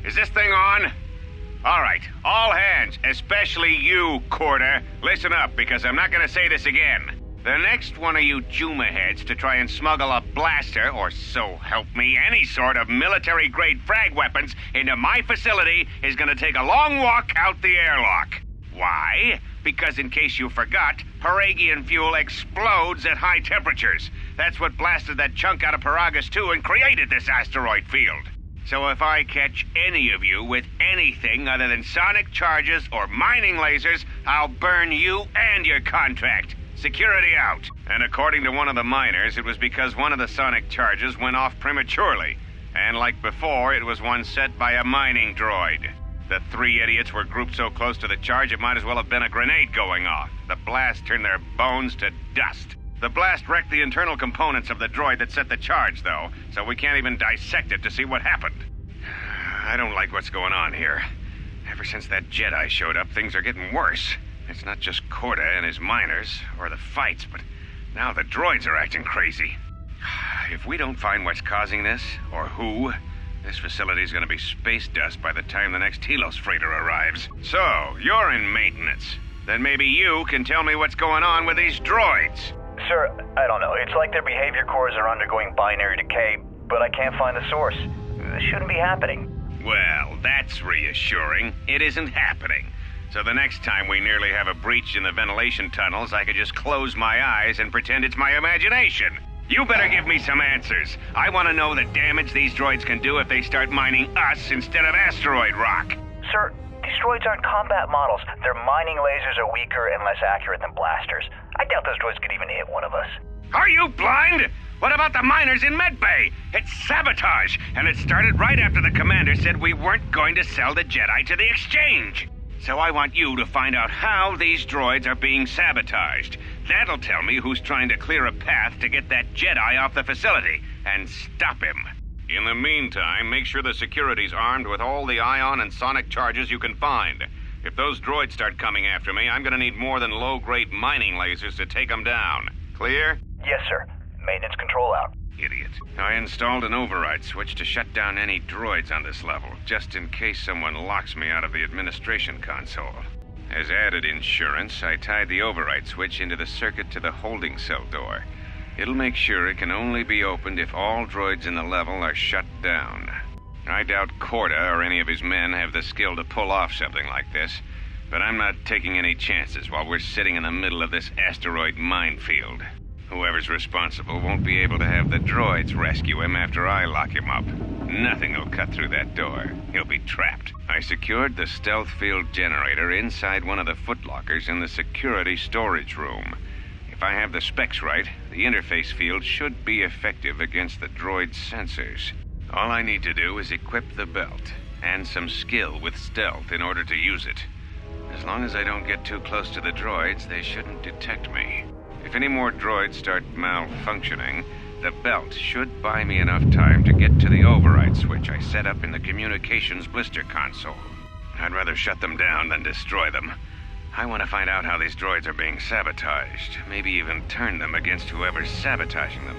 Is this thing on? All right, all hands, especially you, Corda. Listen up, because I'm not gonna say this again. The next one of you Juma heads to try and smuggle a blaster, or so help me, any sort of military-grade frag weapons into my facility is gonna take a long walk out the airlock. Why? Because in case you forgot, Peragian fuel explodes at high temperatures. That's what blasted that chunk out of Peragus II and created this asteroid field. So if I catch any of you with anything other than sonic charges or mining lasers, I'll burn you and your contract. Security out. And according to one of the miners, it was because one of the sonic charges went off prematurely. And like before, it was one set by a mining droid. The three idiots were grouped so close to the charge it might as well have been a grenade going off. The blast turned their bones to dust. The blast wrecked the internal components of the droid that set the charge, though, so we can't even dissect it to see what happened. I don't like what's going on here. Ever since that Jedi showed up, things are getting worse. It's not just Corda and his miners, or the fights, but now the droids are acting crazy. If we don't find what's causing this, or who, this facility's gonna be space dust by the time the next Telos freighter arrives. So, you're in maintenance. Then maybe you can tell me what's going on with these droids. Sir, I don't know. It's like their behavior cores are undergoing binary decay, but I can't find the source. This shouldn't be happening. Well, that's reassuring. It isn't happening. So the next time we nearly have a breach in the ventilation tunnels, I could just close my eyes and pretend it's my imagination. You better give me some answers. I want to know the damage these droids can do if they start mining us instead of asteroid rock. Sir, these droids aren't combat models. Their mining lasers are weaker and less accurate than blasters. I doubt those droids could even hit one of us. Are you blind? What about the miners in Medbay? It's sabotage, and it started right after the commander said we weren't going to sell the Jedi to the exchange. So I want you to find out how these droids are being sabotaged. That'll tell me who's trying to clear a path to get that Jedi off the facility and stop him. In the meantime, make sure the security's armed with all the ion and sonic charges you can find. If those droids start coming after me, I'm gonna need more than low-grade mining lasers to take them down. Clear? Yes, sir. Maintenance control out. Idiot. I installed an override switch to shut down any droids on this level, just in case someone locks me out of the administration console. As added insurance, I tied the override switch into the circuit to the holding cell door. It'll make sure it can only be opened if all droids in the level are shut down. I doubt Corda or any of his men have the skill to pull off something like this, but I'm not taking any chances while we're sitting in the middle of this asteroid minefield. Whoever's responsible won't be able to have the droids rescue him after I lock him up. Nothing will cut through that door. He'll be trapped. I secured the stealth field generator inside one of the footlockers in the security storage room. If I have the specs right, the interface field should be effective against the droid's sensors. All I need to do is equip the belt, and some skill with stealth in order to use it. As long as I don't get too close to the droids, they shouldn't detect me. If any more droids start malfunctioning, the belt should buy me enough time to get to the override switch I set up in the communications blister console. I'd rather shut them down than destroy them. I want to find out how these droids are being sabotaged, maybe even turn them against whoever's sabotaging them.